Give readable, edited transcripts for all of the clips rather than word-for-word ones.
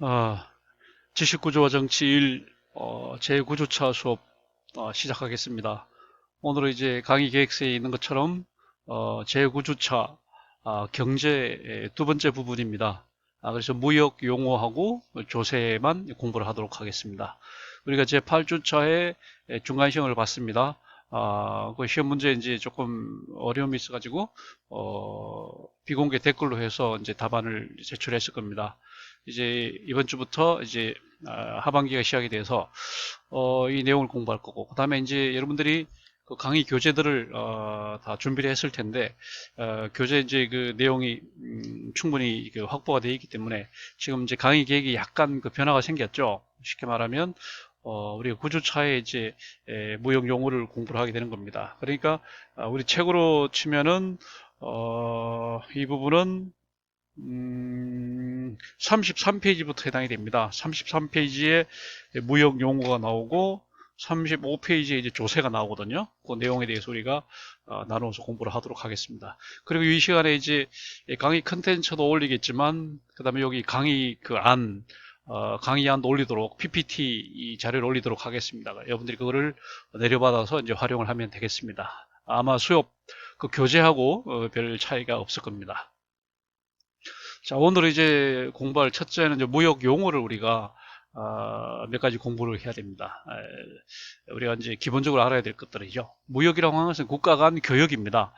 아, 지식구조와 정치 1, 제9주차 수업 시작하겠습니다. 오늘은 이제 강의 계획서에 있는 것처럼 제9주차 경제 두 번째 부분입니다. 그래서 무역 용어하고 조세만 공부를 하도록 하겠습니다. 우리가 제8주차에 중간 시험을 봤습니다. 그 시험 문제 이제 조금 어려움이 있어가지고 비공개 댓글로 해서 이제 답안을 제출했을 겁니다. 이제 이번 주부터 이제 하반기가 시작이 돼서 이 내용을 공부할 거고, 그 다음에 이제 여러분들이 그 강의 교재들을 다 준비를 했을 텐데 교재 이제 그 내용이 충분히 그 확보가 되어 있기 때문에 지금 이제 강의 계획이 약간 그 변화가 생겼죠. 쉽게 말하면 우리가 9주차에 이제 무역 용어를 공부를 하게 되는 겁니다. 그러니까 우리 책으로 치면은 이 부분은 33페이지부터 해당이 됩니다. 33페이지에 무역 용어가 나오고 35페이지에 이제 조세가 나오거든요. 그 내용에 대해서 우리가 나눠서 공부를 하도록 하겠습니다. 그리고 이 시간에 이제 강의 컨텐츠도 올리겠지만, 그 다음에 여기 강의 그 강의안도 올리도록 PPT 이 자료를 올리도록 하겠습니다. 여러분들이 그거를 내려받아서 이제 활용을 하면 되겠습니다. 아마 수업 그 교재하고 별 차이가 없을 겁니다. 자, 오늘 이제 공부할 첫째는 이제 무역 용어를 우리가 몇 가지 공부를 해야 됩니다. 우리가 이제 기본적으로 알아야 될 것들이죠. 무역이라고 하는 것은 국가 간 교역입니다.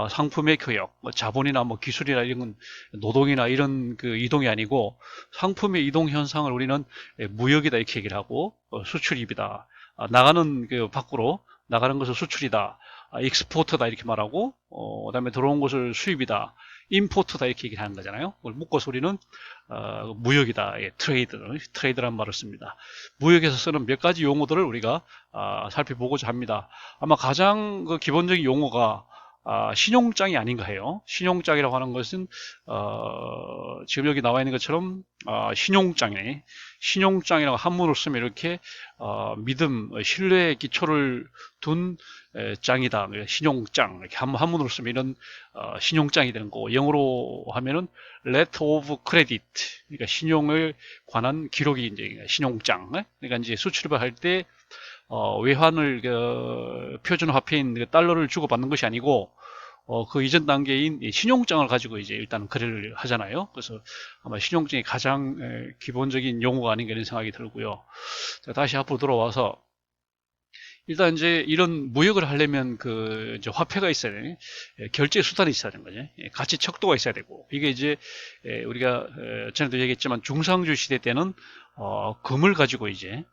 상품의 교역, 뭐 자본이나 뭐 기술이나 이런 건 노동이나 이런 그 이동이 아니고 상품의 이동 현상을 우리는 무역이다 이렇게 얘기를 하고 수출입이다. 나가는 그 밖으로 나가는 것을 수출이다. 익스포트다 이렇게 말하고 그다음에 들어온 것을 수입이다. 임포트다 이렇게 얘기를 하는 거잖아요. 그걸 묶어서 우리는 무역이다. 예, 트레이드란 말을 씁니다. 무역에서 쓰는 몇 가지 용어들을 우리가 살펴보고자 합니다. 아마 가장 그 기본적인 용어가 신용장이 아닌가 해요. 신용장이라고 하는 것은 지금 여기 나와 있는 것처럼 신용장이라고 한문으로 쓰면 이렇게 믿음, 신뢰의 기초를 둔 짱이다. 신용장 이렇게 한문으로 쓰면 이런 신용장이 되는 거고, 영어로 하면은 letter of credit, 그러니까 신용을 관한 기록이 이제 신용장. 그러니까 이제 수출입을 할 때 외환을 표준 화폐인 그 달러를 주고 받는 것이 아니고 그 이전 단계인 신용장을 가지고 이제 일단 거래를 하잖아요. 그래서 아마 신용장이 가장 기본적인 용어가 아닌가 이런 생각이 들고요. 자, 다시 앞으로 돌아와서 일단 이제 이런 무역을 하려면 그 이제 화폐가 있어야 돼. 결제 수단이 있어야 되는 거죠. 가치 척도가 있어야 되고, 이게 이제 우리가 전에도 얘기했지만 중상주 시대 때는 금을 가지고 이제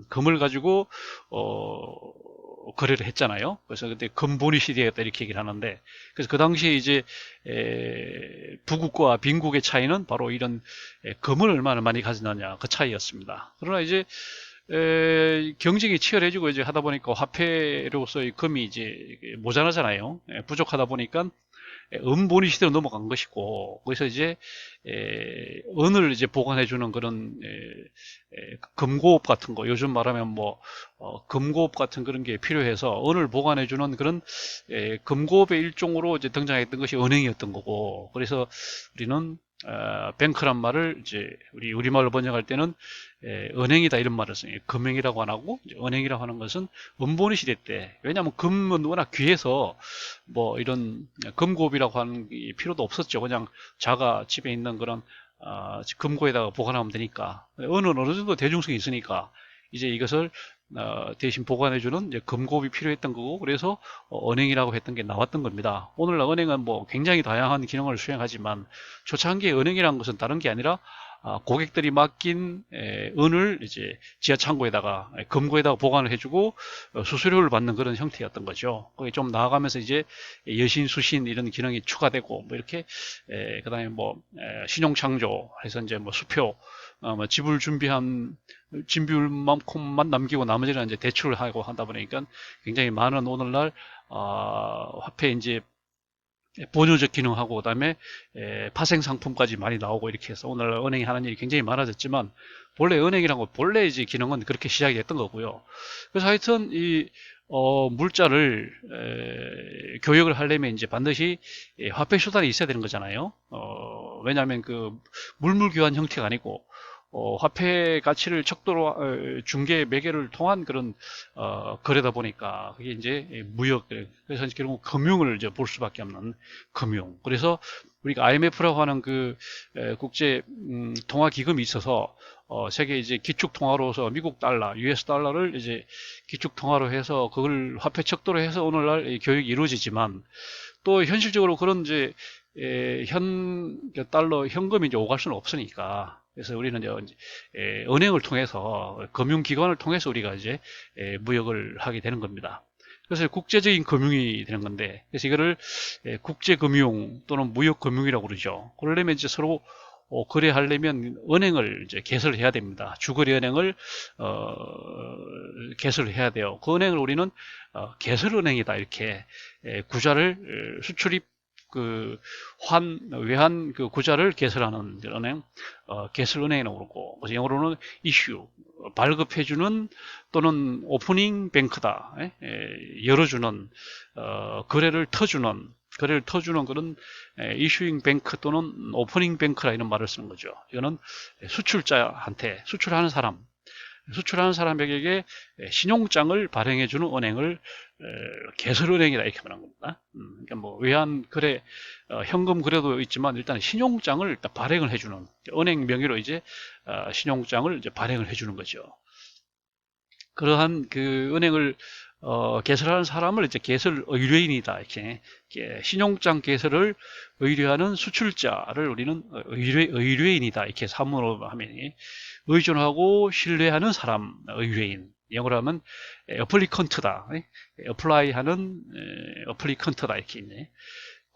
금을 가지고 거래를 했잖아요. 그래서 그때 금본위 시대였다 이렇게 얘기를 하는데, 그래서 그 당시에 이제 부국과 빈국의 차이는 바로 이런 금을 얼마나 많이 가지느냐 그 차이였습니다. 그러나 이제 경쟁이 치열해지고 이제 하다 보니까 화폐로서의 금이 이제 모자라잖아요. 부족하다 보니까 은본위 시대로 넘어간 것이고, 거기서 이제 은을 이제 보관해주는 그런 금고업 같은 거, 요즘 말하면 뭐 금고업 같은 그런 게 필요해서 은을 보관해주는 그런 금고업의 일종으로 이제 등장했던 것이 은행이었던 거고, 그래서 우리는 뱅크란 말을 이제 우리말로 번역할 때는 은행이다 이런 말을 써요. 금행이라고 안 하고 은행이라고 하는 것은 은본위 시대 때, 왜냐하면 금은 워낙 귀해서 뭐 이런 금고업이라고 하는 게 필요도 없었죠. 그냥 자가 집에 있는 그런 금고에다가 보관하면 되니까. 은은 어느 정도 대중성이 있으니까 이제 이것을 대신 보관해주는 이제 금고업이 필요했던 거고, 그래서 은행이라고 했던 게 나왔던 겁니다. 오늘날 은행은 뭐 굉장히 다양한 기능을 수행하지만 초창기에 은행이라는 것은 다른 게 아니라 고객들이 맡긴 은을 이제 지하 창고에다가 금고에다가 보관을 해주고 수수료를 받는 그런 형태였던 거죠. 거기 좀 나아가면서 이제 여신, 수신 이런 기능이 추가되고 뭐 이렇게 그다음에 뭐 신용창조 해서 이제 뭐 수표 뭐 지불 준비한 진비율만큼만 남기고 나머지는 이제 대출을 하고 하다 보니까 굉장히 많은 오늘날 화폐 이제 보조적 기능하고 그다음에 파생 상품까지 많이 나오고 이렇게 해서 오늘날 은행이 하는 일이 굉장히 많아졌지만, 본래 은행이란 거 본래 이제 기능은 그렇게 시작이 됐던 거고요. 그래서 하여튼 이 물자를 교역을 하려면 이제 반드시 화폐 수단이 있어야 되는 거잖아요. 왜냐하면 그 물물 교환 형태가 아니고 화폐 가치를 척도로 중개 매개를 통한 그런 거래다 보니까 그게 이제 무역, 그래서 이제 결국 금융을 이제 볼 수밖에 없는 금융. 그래서 우리가 IMF라고 하는 그 국제 통화 기금이 있어서 세계 이제 기축 통화로서 미국 달러, US 달러를 이제 기축 통화로 해서 그걸 화폐 척도로 해서 오늘날 이 교육이 이루어지지만, 또 현실적으로 그런 이제 달러 현금이 이제 오갈 수는 없으니까, 그래서 우리는 이제 은행을 통해서, 금융기관을 통해서 우리가 이제 무역을 하게 되는 겁니다. 그래서 국제적인 금융이 되는 건데, 그래서 이거를 국제금융 또는 무역금융이라고 그러죠. 그러려면 이제 서로 거래하려면 은행을 이제 개설을 해야 됩니다. 주거래 은행을 개설을 해야 돼요. 그 은행을 우리는 개설은행이다, 이렇게 구자를 수출입 그 외환 그 구자를 개설하는 은행, 개설은행이라고 그러고, 그래서 영어로는 이슈, 발급해주는 또는 오프닝 뱅크다, 열어주는, 거래를 터주는 그런 이슈잉 뱅크 또는 오프닝 뱅크라 이런 말을 쓰는 거죠. 이거는 수출자한테, 수출하는 사람에게 신용장을 발행해주는 은행을 개설은행이다, 이렇게 말하는 겁니다. 그러니까 뭐 외환 거래, 현금 거래도 있지만 일단 신용장을 일단 발행을 해주는, 은행 명의로 이제 신용장을 이제 발행을 해주는 거죠. 그러한 그 은행을 개설하는 사람을 이제 개설 의뢰인이다, 이렇게 신용장 개설을 의뢰하는 수출자를 우리는 의뢰인이다, 이렇게 사문으로 하면 의존하고 신뢰하는 사람, 의뢰인, 영어로 하면 어플리컨트다, 어플라이하는 어플리컨트다, 이렇게 있네.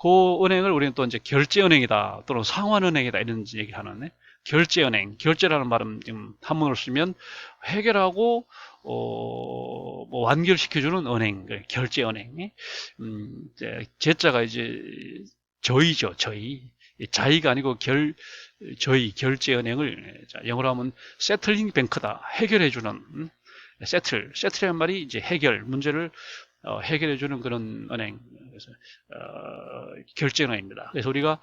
그 은행을 우리는 또 이제 결제은행이다 또는 상환은행이다 이런 얘기를 하는, 결제은행, 결제라는 말은 지금 한문으로 쓰면 해결하고 뭐 완결시켜주는 은행, 결제은행. 제자가 이제 저희죠, 저희. 자의가 아니고 저희, 결제은행을 영어로 하면 세틀링 뱅크다, 해결해주는, 세틀이라는 말이 이제 해결, 문제를 해결해주는 그런 은행, 그래서 결제은행입니다. 그래서 우리가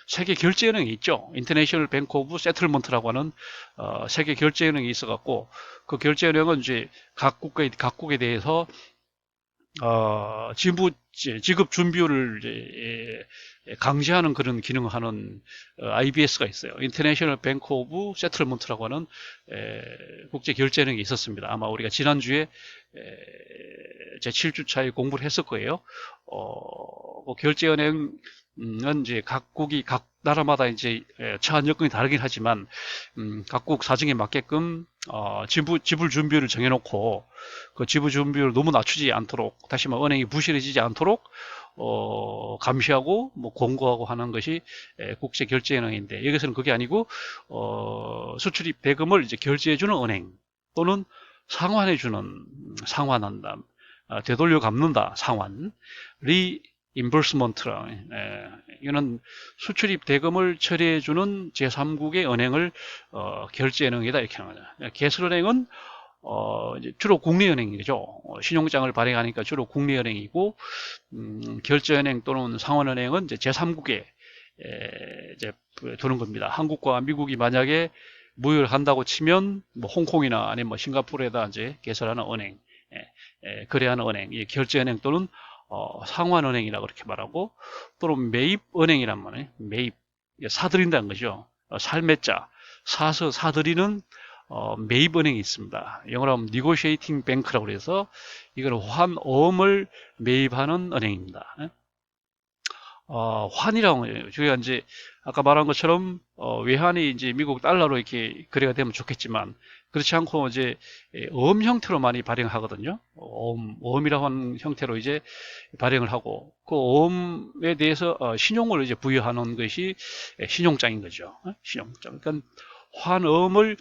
세계 결제은행이 있죠. 인터내셔널 뱅크 오브 세틀먼트라고 하는 세계 결제은행이 있어갖고, 그 결제은행은 이제 각국에 대해서 지급 준비율을 이제 강제하는 그런 기능을 하는 IBS가 있어요. 인터내셔널 뱅크 오브 세틀먼트라고 하는 국제 결제은행이 있었습니다. 아마 우리가 지난주에 제 7주차에 공부를 했을 거예요. 그 결제은행은 이제 각 나라마다 이제 처한 여건이 다르긴 하지만 각국 사정에 맞게끔 지불 준비율을 정해놓고, 그 지불 준비율을 너무 낮추지 않도록, 다시 말해 은행이 부실해지지 않도록 감시하고 뭐 공고하고 하는 것이 국제 결제은행인데, 여기서는 그게 아니고 수출입 대금을 이제 결제해주는 은행 또는 상환한다, 되돌려 갚는다, 상환, 리임버스먼트라, 이거는 수출입 대금을 처리해주는 제3국의 은행을 결제은행이다, 이렇게 하는 거죠. 개설은행은 이제 주로 국내은행이죠. 신용장을 발행하니까 주로 국내은행이고, 결제은행 또는 상환은행은 이제 제3국에 이제 두는 겁니다. 한국과 미국이 만약에 무역을 한다고 치면 뭐 홍콩이나 아니면 뭐 싱가포르에다 이제 개설하는 은행, 거래하는 은행, 이 결제은행 또는 상환은행이라고 그렇게 말하고, 또는 매입은행이란 말이에요. 매입, 사들인다는 거죠. 살매자, 사서 사들이는 매입은행이 있습니다. 영어로 하면 negotiating bank라고 그래서 이거는 환어음을 매입하는 은행입니다. 환이라고 해요. 저희가 이제 아까 말한 것처럼 외환이 이제 미국 달러로 이렇게 거래가 되면 좋겠지만, 그렇지 않고 이제 어음 형태로 많이 발행하거든요. 어음이라고 하는 형태로 이제 발행을 하고, 그 어음에 대해서 신용을 이제 부여하는 것이 신용장인 거죠. 신용장. 그러니까 환어음을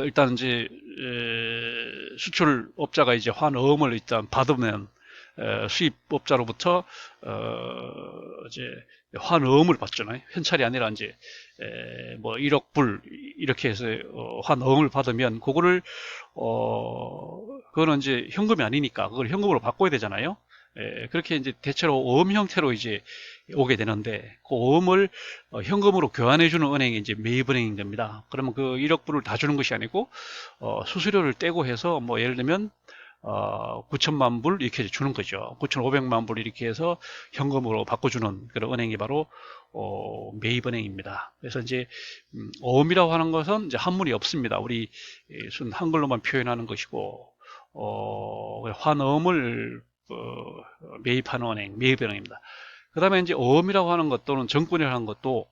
일단 이제 수출업자가 이제 환어음을 일단 받으면 수입업자로부터 이제 환어음을 받잖아요. 현찰이 아니라 이제 뭐 1억 불 이렇게 해서 환어음을 받으면 그거를 그거는 이제 현금이 아니니까 그걸 현금으로 바꿔야 되잖아요. 그렇게 이제 대체로 어음 형태로 이제 오게 되는데, 그 어음을 현금으로 교환해주는 은행이 이제 매입은행인 겁니다. 그러면 그 1억 불을 다 주는 것이 아니고, 수수료를 떼고 해서, 뭐, 예를 들면, 9천만 불 이렇게 주는 거죠. 9,500만 불 이렇게 해서 현금으로 바꿔주는 그런 은행이 바로, 매입은행입니다. 그래서 이제, 어음이라고 하는 것은 이제 한문이 없습니다. 우리 순 한글로만 표현하는 것이고, 환어음을 매입하는 은행, 매입은행입니다. 그 다음에 이제 어음이라고 하는 것 또는 정권이라고 하는 것도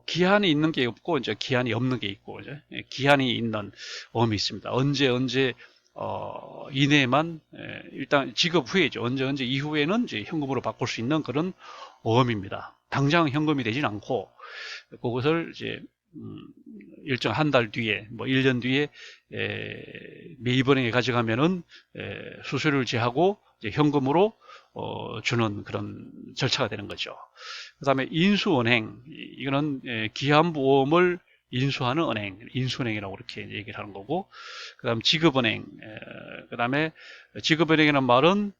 기한이 있는 게 없고 이제 기한이 없는 게 있고, 이제 기한이 있는 어음이 있습니다. 언제 이내에만 일단 지급 후에죠. 언제 이후에는 이제 현금으로 바꿀 수 있는 그런 어음입니다. 당장 현금이 되진 않고 그것을 이제 일정 한 달 뒤에, 뭐 1년 뒤에 매입은행에 가져가면은 수수료를 제하고 이제 현금으로 주는 그런 절차가 되는 거죠. 그 다음에 인수은행, 이거는 기한보험을 인수하는 은행, 인수은행이라고 이렇게 얘기를 하는 거고, 그 다음 지급은행, 그 다음에 지급은행이라는 말은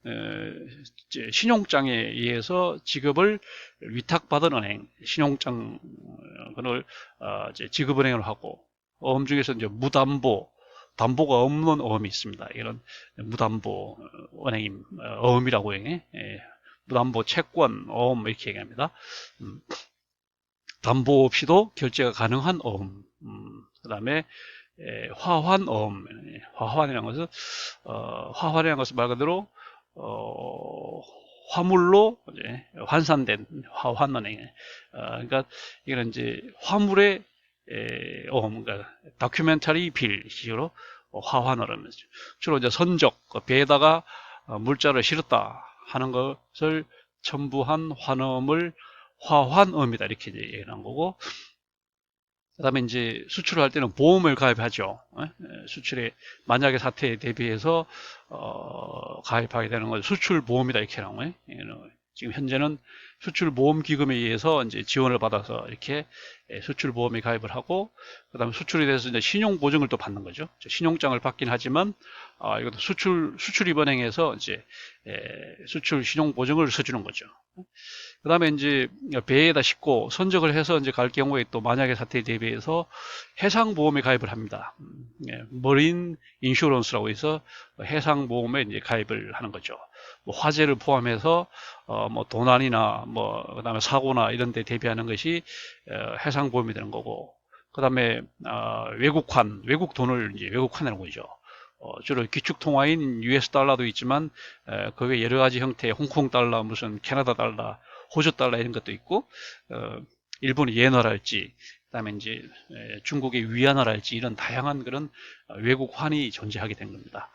신용장에 의해서 지급을 위탁받은 은행, 신용장을 이제 지급은행으로 하고, 어음 중에서 이제 무담보, 담보가 없는 어음이 있습니다. 이런 무담보 은행임, 어음이라고 해. 무담보 채권, 어음 이렇게 얘기합니다. 담보 없이도 결제가 가능한 어음. 그 다음에 화환어음, 화환이라는 것은 화환이라는 것은 말 그대로 화물로 이제 환산된 화환은행. 그러니까 이거는 이제 화물의 그러니까 다큐멘터리 빌 식으로 화환어라는 거죠. 주로 이제 선적, 배에다가 물자를 실었다 하는 것을 첨부한 환음을 화환음이다 이렇게 이제 얘기를 한 거고, 그 다음에 이제 수출을 할 때는 보험을 가입하죠. 수출에 만약의 사태에 대비해서 가입하게 되는 건 수출보험이다 이렇게 나온 거예요. 지금 현재는 수출보험기금에 의해서 이제 지원을 받아서 이렇게 수출보험에 가입을 하고, 그 다음에 수출에 대해서 이제 신용보증을 또 받는 거죠. 신용장을 받긴 하지만 이것도 수출입은행에서 이제 수출 신용보증을 써주는 거죠. 그 다음에 이제 배에다 싣고 선적을 해서 이제 갈 경우에 또 만약의 사태에 대비해서 해상보험에 가입을 합니다. 머린 인슈런스라고 해서 해상보험에 이제 가입을 하는 거죠. 뭐 화재를 포함해서 뭐 도난이나 뭐 그다음에 사고나 이런 데 대비하는 것이 해상보험이 되는 거고, 그다음에 외국환, 외국 돈을 이제 외국환이라는 거죠. 주로 기축통화인 US 달러도 있지만 그 외 여러 가지 형태의 홍콩 달러, 무슨 캐나다 달러, 호주 달러 이런 것도 있고, 일본의 예너랄지, 그다음에 이제 중국의 위안화랄지 이런 다양한 그런 외국 환이 존재하게 된 겁니다.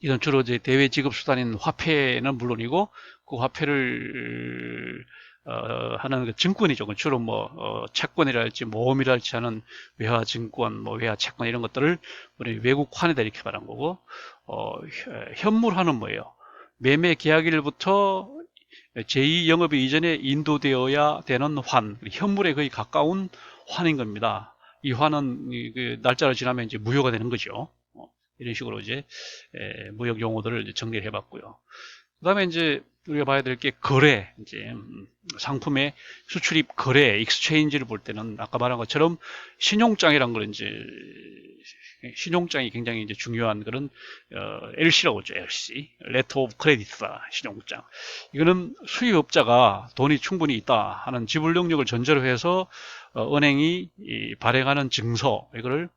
이건 주로 이제 대외 지급 수단인 화폐는 물론이고, 그 화폐를 하는 그 증권이죠. 주로 뭐 채권이랄지 모험이랄지 하는 외화 증권, 뭐 외화 채권 이런 것들을 우리 외국 환에다 이렇게 말한 거고, 현물환은 뭐예요? 매매 계약일부터 제2영업이 이전에 인도되어야 되는 환, 현물에 거의 가까운 환인 겁니다. 이 환은 그 날짜를 지나면 이제 무효가 되는 거죠. 이런 식으로 이제 무역 용어들을 이제 정리를 해봤고요. 그 다음에 이제 우리가 봐야 될 게 거래, 이제 상품의 수출입 거래, 익스체인지를 볼 때는 아까 말한 것처럼 신용장이란 걸 이제 신용장이 굉장히 이제 중요한 그런 LC라고 하죠. LC, Letter of Credit다. 신용장. 이거는 수입업자가 돈이 충분히 있다 하는 지불 능력을 전제로 해서 은행이 발행하는 증서, 이거를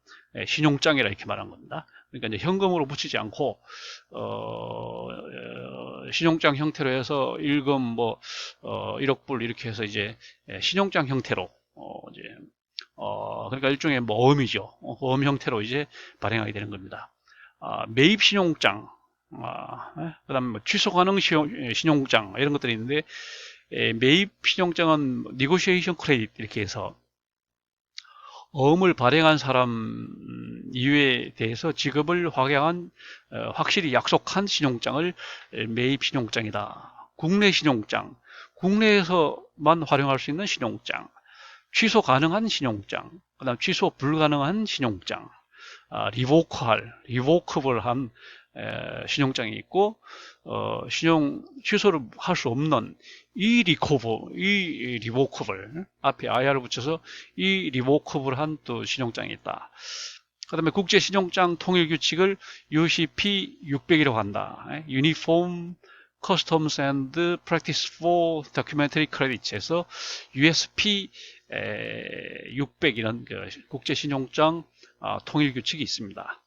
신용장이라 이렇게 말한 겁니다. 그러니까 이제 현금으로 붙이지 않고 신용장 형태로 해서 일금 뭐 1억 불 이렇게 해서 이제 신용장 형태로 이제 그러니까 일종의 뭐 어음이죠. 어음 형태로 이제 발행하게 되는 겁니다. 매입 신용장, 그다음에 뭐 취소 가능 신용장 이런 것들이 있는데, 매입 신용장은 니고시에이션 크레딧 이렇게 해서 어음을 발행한 사람 이유에 대해서 지급을 확약한 확실히 약속한 신용장을 매입 신용장이다. 국내 신용장, 국내에서만 활용할 수 있는 신용장, 취소 가능한 신용장, 그 다음 취소 불가능한 신용장, 리보크블한 신용장이 있고 신용 취소를 할 수 없는 이 리보커블 앞에 IR을 붙여서 이 리보커블한 또 신용장이 있다. 그 다음에 국제 신용장 통일 규칙을 UCP 600이라고 한다. Uniform Customs and Practice for Documentary Credits에서 USP 600이라는 그 국제 신용장 통일 규칙이 있습니다.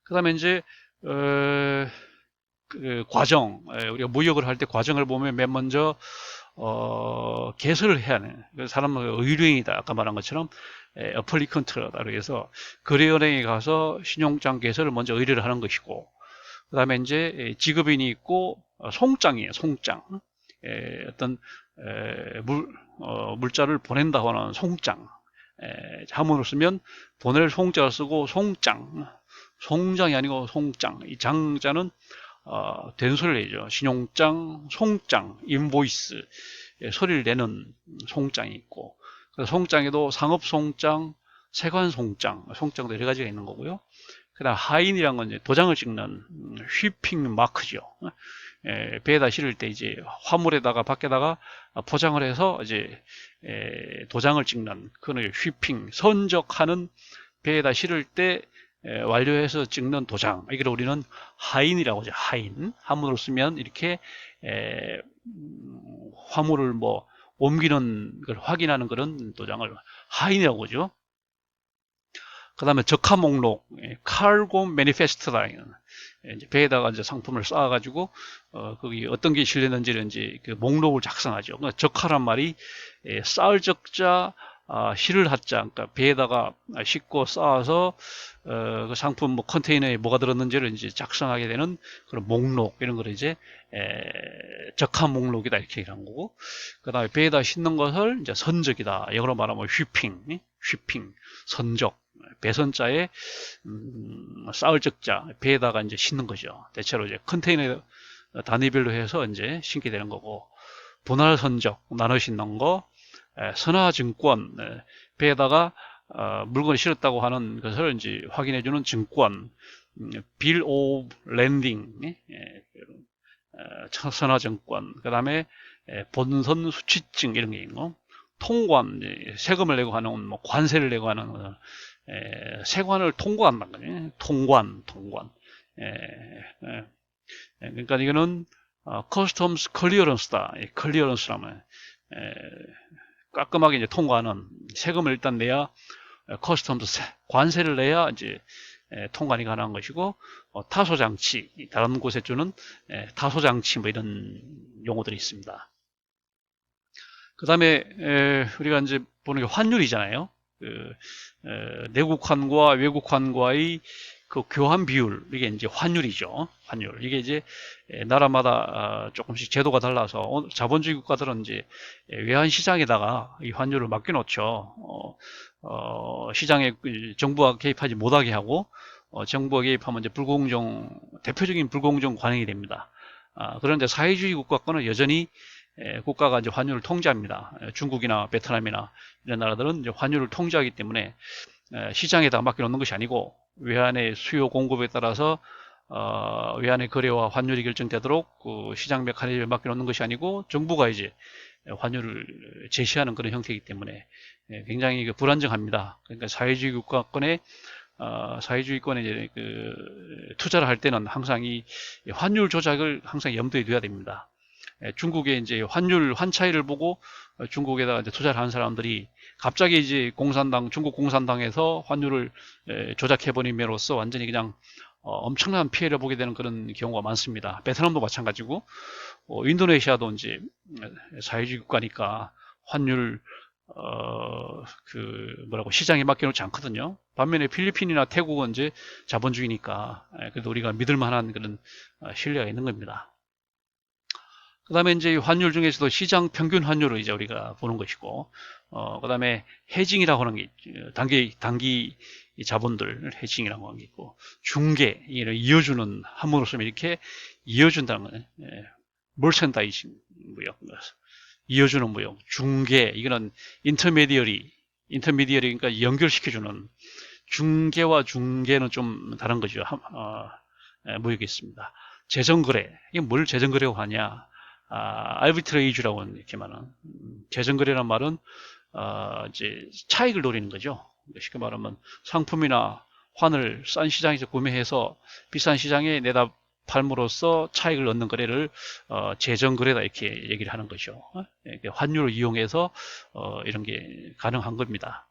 그 다음에 이제 그 과정, 우리가 무역을 할 때 과정을 보면 맨 먼저 개설을 해야 하는 그 사람은 의뢰인이다. 아까 말한 것처럼 어플리컨트라고 해서 거래은행에 가서 신용장 개설을 먼저 의뢰를 하는 것이고, 그 다음에 이제 지급인이 있고 송장이에요. 송장. 어떤 물자를 보낸다고 하는 송장. 한문으로 쓰면 보낼 송자를 쓰고 송장이 아니고 송장. 이 장자는 된소리를 내죠. 신용장, 송장, 인보이스 소리를 내는 송장이 있고, 송장에도 상업송장, 세관송장, 송장도 여러 가지가 있는 거고요. 그 다음 하인이란 건 이제 도장을 찍는 휘핑 마크죠. 배에다 실을 때 이제 화물에다가 밖에다가 포장을 해서 이제 도장을 찍는 그걸 휘핑, 선적하는 배에다 실을 때 완료해서 찍는 도장, 이걸 우리는 하인이라고 하죠. 하인. 한문으로 쓰면 이렇게 화물을 뭐 옮기는 걸 확인하는 그런 도장을 하인이라고 하죠. 그 다음에 적화 목록, 카고 매니페스트다. 배에다가 이제 상품을 쌓아가지고 거기 어떤 게 실렸는지를 이제 그 목록을 작성하죠. 그러니까 적화란 말이 쌓을 적자, 실을 하자. 그러니까 배에다가 싣고 쌓아서 그 상품 뭐 컨테이너에 뭐가 들었는지를 이제 작성하게 되는 그런 목록, 이런 걸 이제 적화 목록이다 이렇게 얘기하는 거고, 그 다음에 배에다 싣는 것을 이제 선적이다. 영어로 말하면 휘핑, 선적. 배선자에 쌓을 적자, 배에다가 이제 싣는 거죠. 대체로 이제 컨테이너 단위별로 해서 이제 싣게 되는 거고, 분할 선적, 나눠 싣는 거, 선화증권, 배에다가 물건을 실었다고 하는 것을 이제 확인해주는 증권, 빌 오브 랜딩, 선화증권, 그 다음에 본선 수취증 이런 게 있고, 통관, 세금을 내고 하는 뭐 관세를 내고 하는 세관을 통과한다는 거죠. 통관. 그러니까 이거는 customs clearance다. clearance라면 깔끔하게 이제 통과하는, 세금을 일단 내야 customs 관세를 내야 이제 통관이 가능한 것이고, 타소장치, 다른 곳에 주는 타소장치 뭐 이런 용어들이 있습니다. 그 다음에 우리가 이제 보는 게 환율이잖아요. 내국환과 외국환과의 그 교환 비율, 이게 이제 환율이죠. 환율. 이게 이제 나라마다 조금씩 제도가 달라서 자본주의 국가들은 이제 외환 시장에다가 이 환율을 맡겨놓죠. 시장에 정부가 개입하지 못하게 하고, 정부가 개입하면 이제 대표적인 불공정 관행이 됩니다. 그런데 사회주의 국가권은 여전히 국가가 이제 환율을 통제합니다. 중국이나 베트남이나 이런 나라들은 이제 환율을 통제하기 때문에 시장에다 맡겨놓는 것이 아니고, 외환의 수요 공급에 따라서 외환의 거래와 환율이 결정되도록 그 시장 메커니즘을 맡겨놓는 것이 아니고, 정부가 이제 환율을 제시하는 그런 형태이기 때문에 굉장히 불안정합니다. 그러니까 사회주의권에 이제 그 투자를 할 때는 항상 이 환율 조작을 항상 염두에 둬야 됩니다. 중국의 이제 환 차이를 보고 중국에다가 이제 투자를 하는 사람들이 갑자기 이제 중국 공산당에서 환율을 조작해버림으로써 완전히 그냥 엄청난 피해를 보게 되는 그런 경우가 많습니다. 베트남도 마찬가지고, 인도네시아도 이제 사회주의 국가니까 환율 시장에 맡겨놓지 않거든요. 반면에 필리핀이나 태국은 이제 자본주의니까 그래도 우리가 믿을 만한 그런 신뢰가 있는 겁니다. 그 다음에 이제 환율 중에서도 시장 평균 환율을 이제 우리가 보는 것이고, 그 다음에 헤징이라고 하는 게 단기 자본들 헤징이라고 하는 게 있고, 중개, 이를 이어주는, 한문으로 쓰면 이렇게 이어준다는 거예요. 멀천다이징 무역, 이어주는 무역, 중개, 이거는 인터미디어리, 그러니까 연결시켜주는, 중개와 중개는 좀 다른 거죠. 무역이 있습니다. 재정거래, 이게 뭘 재정거래라고 하냐? 알비트레이즈라고 이렇게 말하는 재정거래란 말은 이제 차익을 노리는 거죠. 쉽게 말하면 상품이나 환을 싼 시장에서 구매해서 비싼 시장에 내다 팔므로써 차익을 얻는 거래를 재정거래다 이렇게 얘기를 하는 거죠. 환율을 이용해서 이런 게 가능한 겁니다.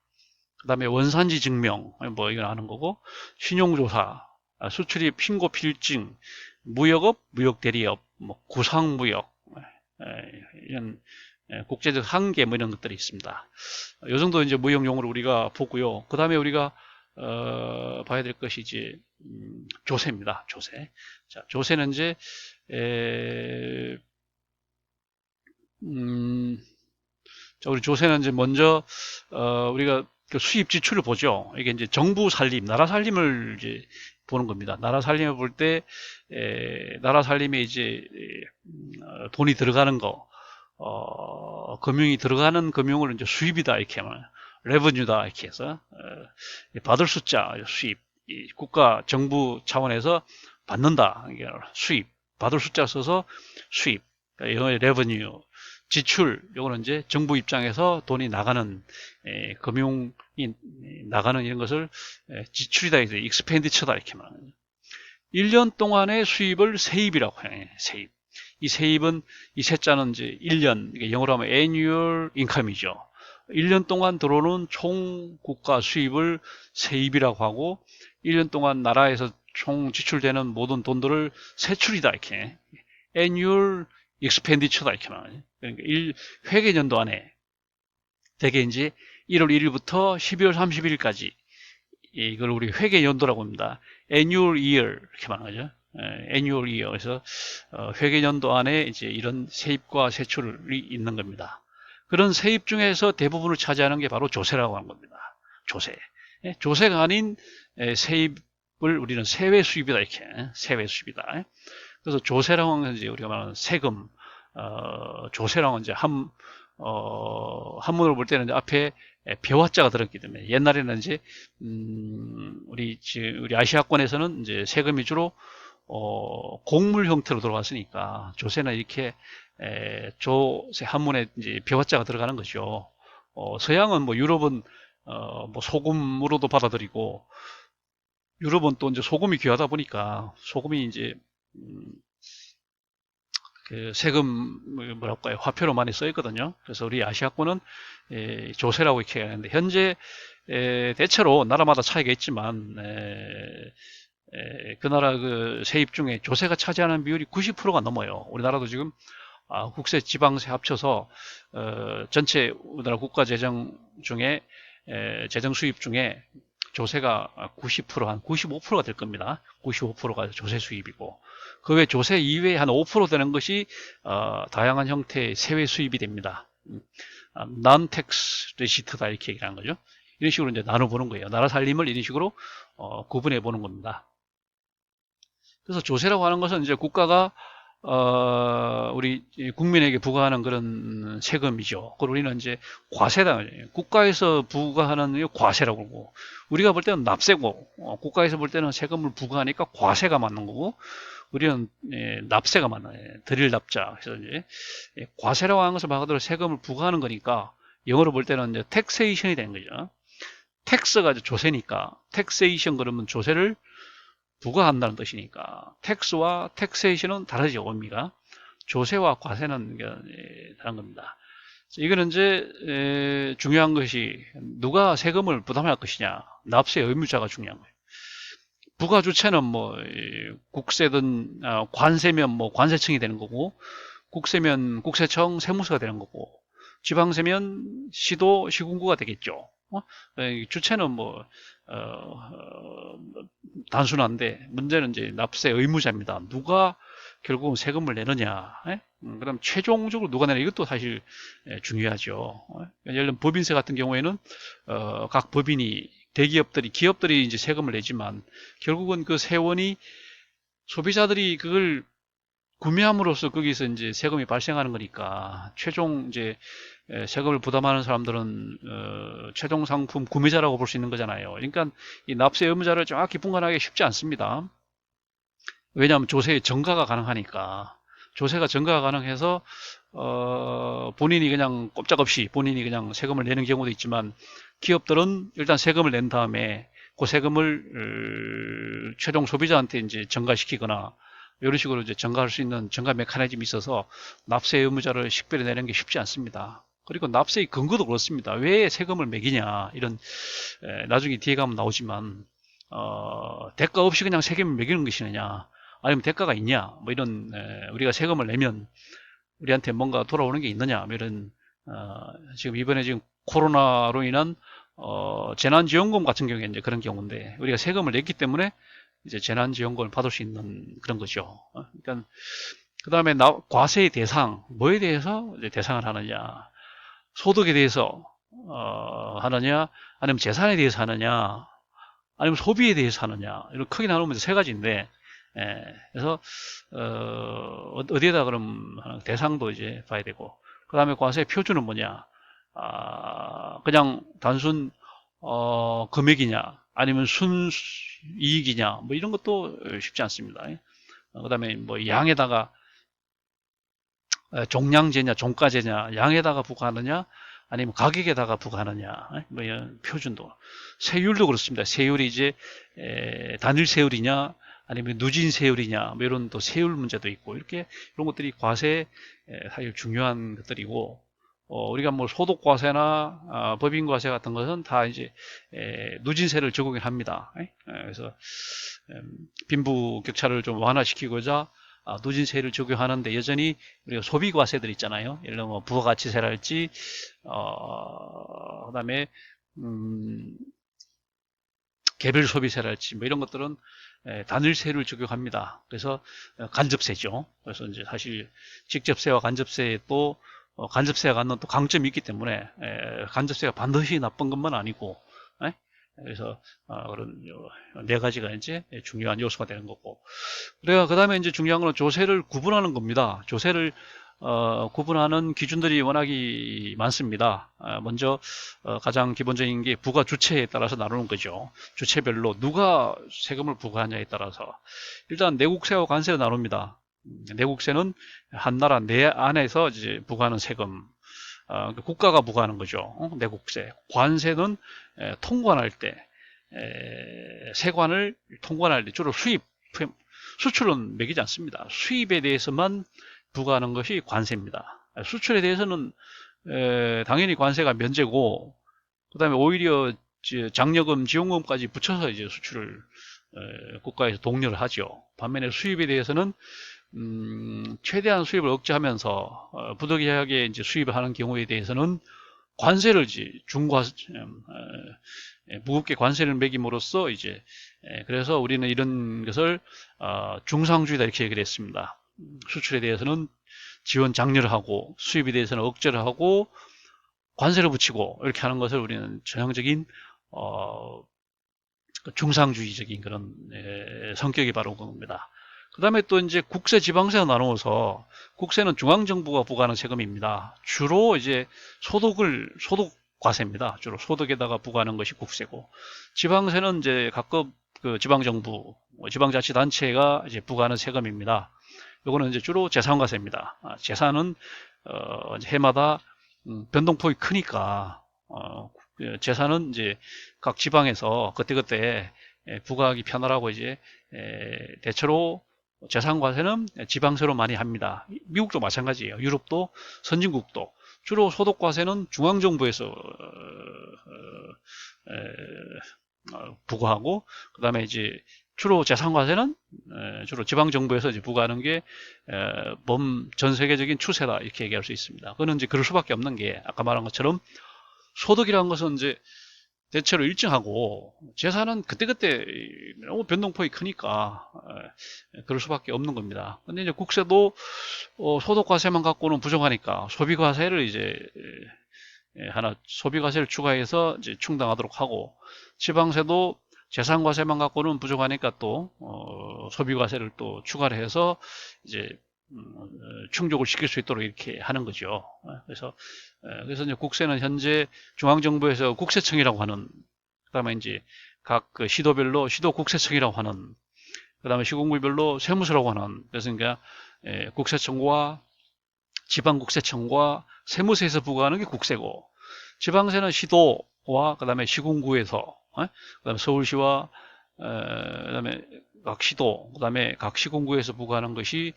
그 다음에 원산지 증명, 뭐 이건 하는 거고, 신용조사, 수출입 신고 필증, 무역업, 무역대리업, 뭐 구상무역, 이런 국제적 한계 뭐 이런 것들이 있습니다. 이 정도 이제 무역 용어를 우리가 보고요. 그 다음에 우리가 봐야 될 것이 이제 조세입니다. 조세. 자, 조세는 이제 자, 우리 조세는 이제 먼저 우리가 그 수입 지출을 보죠. 이게 이제 정부 살림, 나라 살림을 이제 보는 겁니다. 나라 살림을 볼 때 나라 살림에 이제 돈이 들어가는 거, 금융이 들어가는 금융을 이제 수입이다 이렇게 하면 레버뉴다 이렇게 해서 받을 숫자 수입, 국가 정부 차원에서 받는다 이게 수입, 받을 숫자 써서 수입, 영어의 레버뉴. 지출, 요거는 이제 정부 입장에서 돈이 나가는, 금융이 나가는 이런 것을 지출이다, 익스펜디처다, 이렇게 말하는 1년 동안의 수입을 세입이라고 해요. 세입. 이 세입은, 이 세자는 이제 1년, 영어로 하면 annual income이죠. 1년 동안 들어오는 총 국가 수입을 세입이라고 하고, 1년 동안 나라에서 총 지출되는 모든 돈들을 세출이다, 이렇게. annual 익스펜디처다 이렇게 말하죠. 그러니까 회계년도 안에 대개 이제 1월 1일부터 12월 31일까지 이걸 우리 회계연도라고 합니다. annual year 이렇게 말하죠. annual year. 그래서 회계연도 안에 이제 이런 세입과 세출이 있는 겁니다. 그런 세입 중에서 대부분을 차지하는 게 바로 조세라고 하는 겁니다. 조세. 조세가 아닌 세입을 우리는 세외 수입이다 이렇게 세외 수입이다. 그래서 조세라고 하는 건 이제 우리가 말하는 세금, 조세라고 하는 이제 한문으로 볼 때는 이제 앞에 벼화자가 들었기 때문에 옛날에는 이제 우리 아시아권에서는 이제 세금이 주로 곡물 형태로 들어갔으니까 조세는 이렇게 조세 한문에 이제 벼화자가 들어가는 거죠. 서양은 뭐 유럽은 뭐 소금으로도 받아들이고 유럽은 또 이제 소금이 귀하다 보니까 소금이 이제 그 세금 뭐랄까요 화폐로 많이 써 있거든요. 그래서 우리 아시아권은 조세라고 이렇게 하는데 현재 대체로 나라마다 차이가 있지만 그 나라 그 세입 중에 조세가 차지하는 비율이 90%가 넘어요. 우리나라도 지금 국세, 지방세 합쳐서 전체 우리나라 국가 재정 중에 재정 수입 중에 조세가 90%, 한 95%가 될 겁니다. 95%가 조세 수입이고 그 외 조세 이외에 한 5% 되는 것이 다양한 형태의 세외 수입이 됩니다. non-tax receipt다 이렇게 얘기하는 거죠. 이런 식으로 이제 나눠보는 거예요. 나라 살림을 이런 식으로 구분해 보는 겁니다. 그래서 조세라고 하는 것은 이제 국가가 우리 국민에게 부과하는 그런 세금이죠. 그걸 우리는 이제 과세다. 국가에서 부과하는 과세라고 그러고, 우리가 볼 때는 납세고, 국가에서 볼 때는 세금을 부과하니까 과세가 맞는 거고, 우리는 납세가 맞나요? 드릴 납자. 그래서 이제 과세라고 하는 것을 말 그대로 세금을 부과하는 거니까, 영어로 볼 때는 이제 텍세이션이 되는 거죠. 텍스가 조세니까, 텍세이션 그러면 조세를 부과한다는 뜻이니까 텍스와 텍세이션은 다르죠. 의미가 조세와 과세는 다른 겁니다. 이거는 이제 중요한 것이 누가 세금을 부담할 것이냐, 납세 의무자가 중요한 거예요. 부과 주체는 뭐 국세든 관세면 뭐 관세청이 되는 거고, 국세면 국세청 세무서가 되는 거고, 지방세면 시도 시군구가 되겠죠. 주체는 뭐 단순한데 문제는 이제 납세 의무자입니다. 누가 결국은 세금을 내느냐, 그다음 최종적으로 누가 내냐, 이것도 사실 중요하죠. 예를 들면 법인세 같은 경우에는 각 법인이 기업들이 이제 세금을 내지만 결국은 그 세원이 소비자들이 그걸 구매함으로써 거기서 이제 세금이 발생하는 거니까 최종 이제 세금을 부담하는 사람들은 최종 상품 구매자라고 볼 수 있는 거잖아요. 그러니까 이 납세 의무자를 정확히 분간하기 쉽지 않습니다. 왜냐하면 조세의 전가가 가능하니까. 조세가 전가가 가능해서 본인이 그냥 꼼짝없이 본인이 그냥 세금을 내는 경우도 있지만, 기업들은 일단 세금을 낸 다음에 그 세금을 최종 소비자한테 이제 전가시키거나 이런 식으로 이제 전가할 수 있는 전가 메커니즘이 있어서 납세 의무자를 식별해 내는 게 쉽지 않습니다. 그리고 납세의 근거도 그렇습니다. 왜 세금을 매기냐, 이런 나중에 뒤에 가면 나오지만, 대가 없이 그냥 세금을 매기는 것이느냐, 아니면 대가가 있냐, 뭐 이런, 우리가 세금을 내면 우리한테 뭔가 돌아오는 게 있느냐, 뭐 이런, 지금 이번에 지금 코로나로 인한 재난지원금 같은 경우에 이제 그런 경우인데, 우리가 세금을 냈기 때문에 이제 재난지원금을 받을 수 있는 그런 거죠. 그러니까 그 다음에 과세의 대상, 뭐에 대해서 이제 대상을 하느냐, 소득에 대해서 하느냐, 아니면 재산에 대해서 하느냐, 아니면 소비에 대해서 하느냐, 이런 크게 나누면 세 가지인데, 그래서 어디에다 그럼 대상도 이제 봐야 되고, 그 다음에 과세 표준은 뭐냐, 그냥 단순 금액이냐, 아니면 순이익이냐, 뭐 이런 것도 쉽지 않습니다. 그 다음에 뭐 양에다가 종량제냐, 종가제냐, 양에다가 부과하느냐, 아니면 가격에다가 부과하느냐, 뭐 이런 표준도. 세율도 그렇습니다. 세율이 이제 단일 세율이냐, 아니면 누진 세율이냐, 뭐 이런 또 세율 문제도 있고, 이렇게 이런 것들이 과세 사실 중요한 것들이고, 우리가 뭐 소득과세나 법인과세 같은 것은 다 이제 누진세를 적용을 합니다. 그래서 빈부격차를 좀 완화시키고자 누진세를 적용하는데, 여전히 우리가 소비과세들 있잖아요. 예를 들면 뭐 부가가치세랄지, 그다음에 개별 소비세랄지 뭐 이런 것들은 단일세를 적용합니다. 그래서 간접세죠. 그래서 이제 사실 직접세와 간접세에 또 간접세가 갖는 또 강점이 있기 때문에 간접세가 반드시 나쁜 것만 아니고, 그래서 그런 네 가지가 이제 중요한 요소가 되는 거고, 그래야 그 다음에 이제 중요한 건 조세를 구분하는 겁니다. 조세를 구분하는 기준들이 워낙이 많습니다. 먼저 가장 기본적인 게 부가 주체에 따라서 나누는 거죠. 주체별로 누가 세금을 부과하냐에 따라서 일단 내국세와 관세를 나눕니다. 내국세는 한 나라 내 안에서 이제 부과하는 세금, 국가가 부과하는 거죠. 내국세. 관세는 통관할 때, 세관을 통관할 때 주로 수입, 수출은 매기지 않습니다. 수입에 대해서만 부과하는 것이 관세입니다. 수출에 대해서는 당연히 관세가 면제고, 그다음에 오히려 장려금, 지원금까지 붙여서 이제 수출을 국가에서 독려를 하죠. 반면에 수입에 대해서는 최대한 수입을 억제하면서 부득이하게 이제 수입을 하는 경우에 대해서는 관세를 무겁게 관세를 매김으로써 이제 그래서 우리는 이런 것을 중상주의다 이렇게 얘기를 했습니다. 수출에 대해서는 지원 장려를 하고 수입에 대해서는 억제를 하고 관세를 붙이고 이렇게 하는 것을 우리는 전형적인 중상주의적인 그런 성격이 바로 그겁니다. 그 다음에 또 이제 국세, 지방세가 나누어서 국세는 중앙정부가 부과하는 세금입니다. 주로 이제 소득 과세입니다. 주로 소득에다가 부과하는 것이 국세고, 지방세는 이제 각급 그 지방정부, 지방자치단체가 이제 부과하는 세금입니다. 요거는 이제 주로 재산과세입니다. 재산은 해마다 변동폭이 크니까 재산은 이제 각 지방에서 그때그때 부과하기 편하라고 이제 대체로 재산과세는 지방세로 많이 합니다. 미국도 마찬가지예요. 유럽도 선진국도 주로 소득과세는 중앙정부에서 부과하고, 그 다음에 이제 주로 재산과세는 주로 지방정부에서 이제 부과하는 게 전 세계적인 추세다 이렇게 얘기할 수 있습니다. 그거는 이제 그럴 수밖에 없는 게, 아까 말한 것처럼 소득이라는 것은 이제 대체로 일정하고 재산은 그때그때 너무 변동폭이 크니까 그럴 수밖에 없는 겁니다. 근데 이제 국세도 소득과세만 갖고는 부족하니까 소비과세를 이제 하나 소비과세를 추가해서 이제 충당하도록 하고, 지방세도 재산과세만 갖고는 부족하니까 또 소비과세를 또 추가를 해서 이제 충족을 시킬 수 있도록 이렇게 하는 거죠. 그래서 이제 국세는 현재 중앙정부에서 국세청이라고 하는, 그다음에 이제 각 그 시도별로 시도국세청이라고 하는 그 다음에 시군구별로 세무서라고 하는, 그래서 그러니까 국세청과 지방국세청과 세무서에서 부과하는 게 국세고, 지방세는 시도와 그 다음에 시군구에서, 그 다음에 서울시와 그 다음에 각 시도, 그 다음에 각 시군구에서 부과하는 것이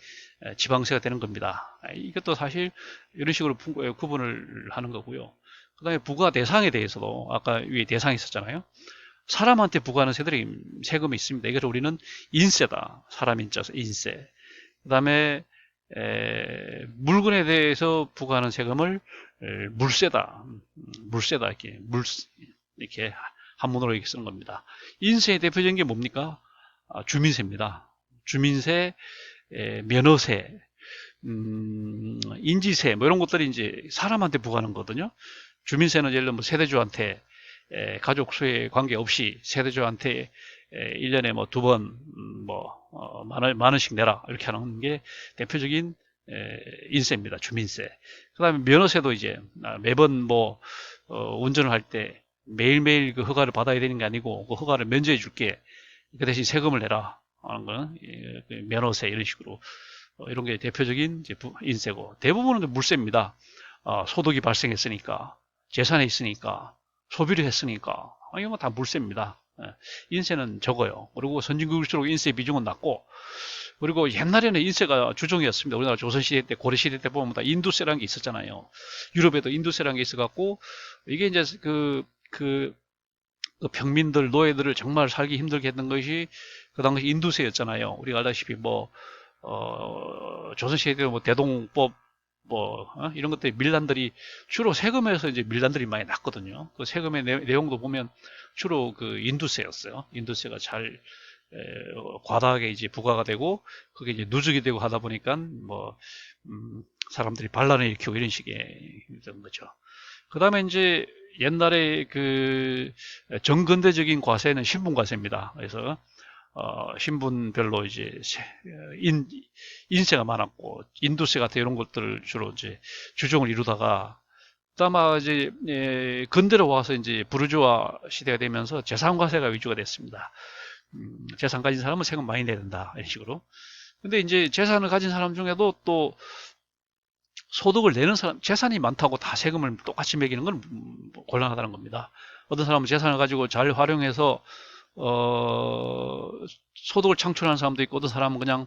지방세가 되는 겁니다. 이것도 사실 이런 식으로 구분을 하는 거고요. 그 다음에 부과 대상에 대해서도 아까 위에 대상이 있었잖아요. 사람한테 부과하는 세금이 있습니다. 이것을 우리는 인세다. 사람 인자서 인세. 그 다음에 물건에 대해서 부과하는 세금을 물세다. 물세다. 이렇게 한문으로 이렇게 쓰는 겁니다. 인세의 대표적인 게 뭡니까? 주민세입니다. 주민세, 면허세, 인지세, 뭐 이런 것들이 이제 사람한테 부과하는 거거든요. 주민세는 예를 들면 세대주한테 가족 수에 관계없이 세대주한테 1년에 뭐 2번 만 원씩 내라 이렇게 하는 게 대표적인 인세입니다. 주민세. 그 다음에 면허세도 이제 매번 운전을 할 때 매일매일 그 허가를 받아야 되는 게 아니고 그 허가를 면제해 줄게. 그 대신 세금을 내라 하는 거는 면허세 이런 식으로 이런 게 대표적인 이제 인세고, 대부분은 물세입니다. 소득이 발생했으니까, 재산이 있으니까, 소비를 했으니까 이건 뭐 다 물세입니다. 인세는 적어요. 그리고 선진국일수록 인세 비중은 낮고, 그리고 옛날에는 인세가 주종이었습니다. 우리나라 조선시대 때, 고려시대 때 보면 다 인두세라는 게 있었잖아요. 유럽에도 인두세라는 게 있어갖고, 이게 이제 그 평민들, 노예들을 정말 살기 힘들게 했던 것이 그 당시 인두세였잖아요. 우리가 알다시피 조선시대 때 대동법, 이런 것들이 밀란들이 주로 세금에서 이제 밀란들이 많이 났거든요. 그 세금의 내용도 보면 주로 그 인두세였어요. 인두세가 잘 과다하게 이제 부과가 되고, 그게 이제 누적이 되고 하다 보니까 사람들이 반란을 일으키고 이런 식의 된 거죠. 그 다음에 이제 옛날에 그 정근대적인 과세는 신분과세입니다. 그래서 신분별로 이제 인세가 많았고 인도세 같은 이런 것들을 주로 이제 주종을 이루다가, 아마 이제 근대로 와서 이제 부르주아 시대가 되면서 재산과세가 위주가 됐습니다. 재산 가진 사람은 세금 많이 내야 된다 이런 식으로. 근데 이제 재산을 가진 사람 중에도 또 소득을 내는 사람, 재산이 많다고 다 세금을 똑같이 매기는 건 곤란하다는 겁니다. 어떤 사람은 재산을 가지고 잘 활용해서 소득을 창출하는 사람도 있고, 어떤 사람은 그냥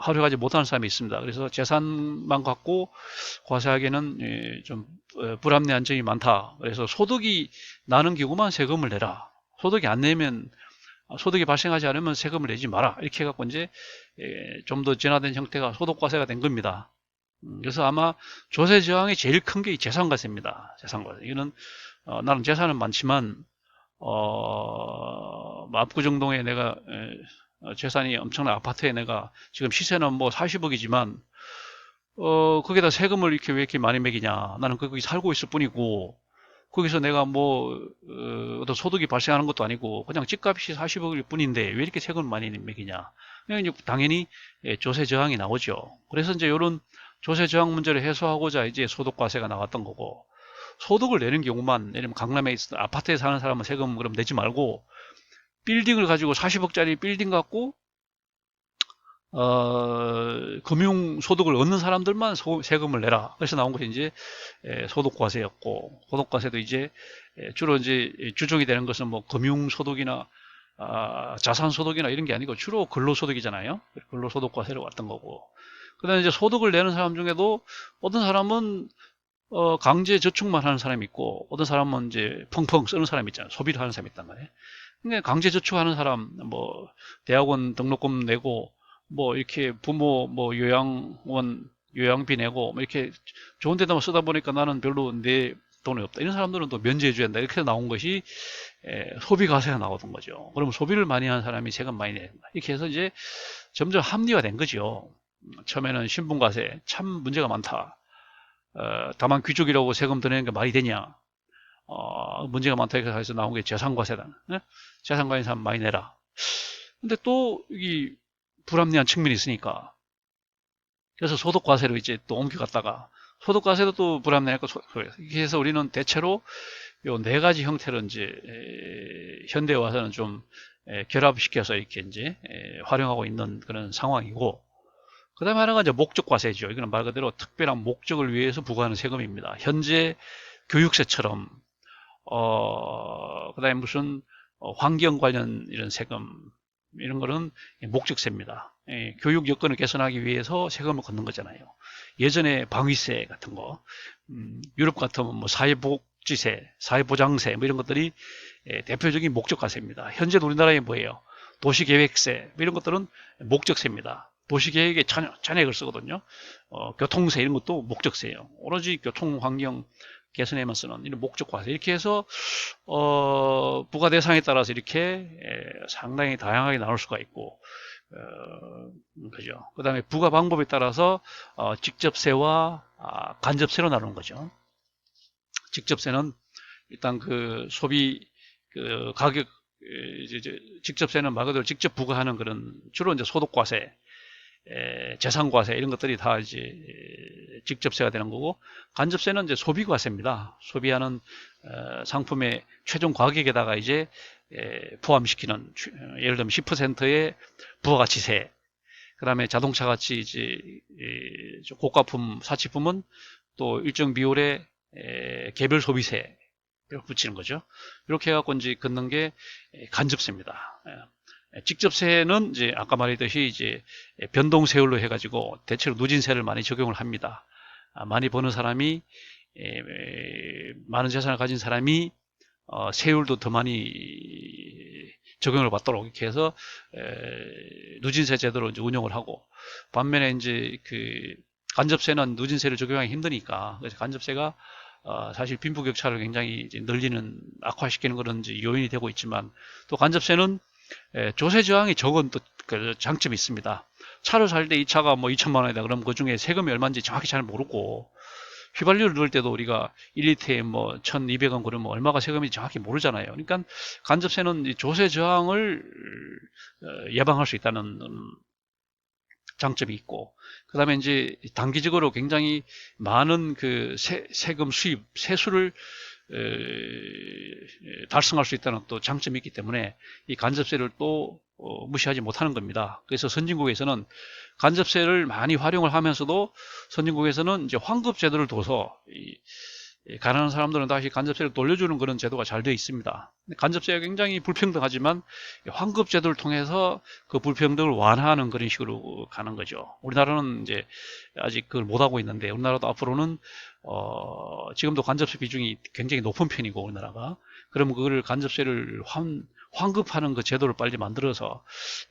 활용하지 못하는 사람이 있습니다. 그래서 재산만 갖고 과세하기에는 좀 불합리한 점이 많다. 그래서 소득이 나는 경우만 세금을 내라. 소득이 안 내면, 소득이 발생하지 않으면 세금을 내지 마라. 이렇게 해갖고 이제 좀 더 진화된 형태가 소득과세가 된 겁니다. 그래서 아마 조세 저항이 제일 큰 게 재산과세입니다. 재산과세. 이거는 나는 재산은 많지만 압구정동에 내가 재산이 엄청난 아파트에 내가 지금 시세는 40억이지만 거기다 세금을 이렇게 왜 이렇게 많이 매기냐. 나는 거기 살고 있을 뿐이고, 거기서 내가 어떤 소득이 발생하는 것도 아니고 그냥 집값이 40억일 뿐인데 왜 이렇게 세금을 많이 매기냐. 당연히 조세 저항이 나오죠. 그래서 이제 이런 조세 저항 문제를 해소하고자 이제 소득과세가 나왔던 거고, 소득을 내는 경우만, 예를 들면 강남에 있어 아파트에 사는 사람은 세금 그럼 내지 말고, 빌딩을 가지고 40억짜리 빌딩 갖고 금융 소득을 얻는 사람들만 세금을 내라. 그래서 나온 것이 이제 소득과세였고, 소득과세도 이제 주로 이제 주종이 되는 것은 금융 소득이나 자산 소득이나 이런 게 아니고 주로 근로소득이잖아요. 근로소득과세로 왔던 거고. 그다음에 이제 소득을 내는 사람 중에도 어떤 사람은 강제 저축만 하는 사람이 있고, 어떤 사람은 이제 펑펑 쓰는 사람이 있잖아요. 소비를 하는 사람이 있단 말이에요. 그러니까 강제 저축하는 사람, 대학원 등록금 내고, 이렇게 부모 요양원 요양비 내고 이렇게 좋은 데다 쓰다 보니까 나는 별로 내 돈이 없다. 이런 사람들은 또 면제해줘야 된다. 이렇게 나온 것이 소비과세가 나오던 거죠. 그러면 소비를 많이 하는 사람이 세금 많이 내야 된다. 이렇게 해서 이제 점점 합리화된 거죠. 처음에는 신분과세 참 문제가 많다. 다만 귀족이라고 세금 더 내는 게 말이 되냐. 문제가 많다 해서 나온 게 재산과세다. 네? 재산 가진 사람 많이 내라. 근데 또 이 불합리한 측면이 있으니까, 그래서 소득과세로 이제 또 옮겨갔다가 소득과세도 또 불합리하니까 이렇게 해서 우리는 대체로 요 네 가지 형태로 이제 현대에 와서는 좀 결합시켜서 이렇게 이제 활용하고 있는 그런 상황이고, 그 다음에 하나가 이제 목적과세죠. 이거는 말 그대로 특별한 목적을 위해서 부과하는 세금입니다. 현재 교육세처럼 그 다음에 무슨 환경 관련 이런 세금, 이런 거는 목적세입니다. 교육 여건을 개선하기 위해서 세금을 걷는 거잖아요. 예전에 방위세 같은 거, 유럽 같으면 뭐 사회복지세, 사회보장세 뭐 이런 것들이 대표적인 목적과세입니다. 현재 우리나라에 뭐예요? 도시계획세 뭐 이런 것들은 목적세입니다. 도시계획에 잔액을 쓰거든요. 교통세 이런 것도 목적세예요. 오로지 교통환경 개선에만 쓰는 이런 목적과세, 이렇게 해서 부과 대상에 따라서 이렇게 상당히 다양하게 나눌 수가 있고, 그죠. 그 다음에 부과 방법에 따라서 직접세와 간접세로 나누는 거죠. 직접세는 일단 그 소비 그 가격, 직접세는 말 그대로 직접 부과하는 그런, 주로 이제 소득과세, 재산과세 이런 것들이 다 이제 직접세가 되는 거고, 간접세는 이제 소비과세입니다. 소비하는 상품의 최종 가격에다가 이제 포함시키는, 예를 들면 10%의 부가가치세, 그 다음에 자동차 같이 이제 고가품 사치품은 또 일정 비율의 개별 소비세 이렇게 붙이는 거죠. 이렇게 해갖고 이제 걷는 게 간접세입니다. 직접세는 이제 아까 말했듯이 이제 변동세율로 해가지고 대체로 누진세를 많이 적용을 합니다. 많이 버는 사람이, 많은 재산을 가진 사람이 세율도 더 많이 적용을 받도록 이렇게 해서 누진세 제도로 이제 운영을 하고, 반면에 이제 그 간접세는 누진세를 적용하기 힘드니까, 그래서 간접세가 사실 빈부격차를 굉장히 이제 늘리는, 악화시키는 그런 이제 요인이 되고 있지만, 또 간접세는 조세 저항이 적은 또 그 장점이 있습니다. 차를 살 때 이 차가 뭐 2천만 원이다 그러면 그 중에 세금이 얼마인지 정확히 잘 모르고, 휘발유를 넣을 때도 우리가 1리터에 뭐 1,200원 그러면 얼마가 세금인지 정확히 모르잖아요. 그러니까 간접세는 조세 저항을 예방할 수 있다는 장점이 있고, 그 다음에 이제 단기적으로 굉장히 많은 그 세금 수입, 세수를 달성할 수 있다는 또 장점이 있기 때문에 이 간접세를 또 무시하지 못하는 겁니다. 그래서 선진국에서는 간접세를 많이 활용을 하면서도, 선진국에서는 이제 환급 제도를 둬서 가난한 사람들은 다시 간접세를 돌려주는 그런 제도가 잘 되어 있습니다. 간접세가 굉장히 불평등하지만 환급 제도를 통해서 그 불평등을 완화하는 그런 식으로 가는 거죠. 우리나라는 이제 아직 그걸 못하고 있는데, 우리나라도 앞으로는 지금도 간접세 비중이 굉장히 높은 편이고, 우리나라가 그러면 그거를 간접세를 환급하는 그 제도를 빨리 만들어서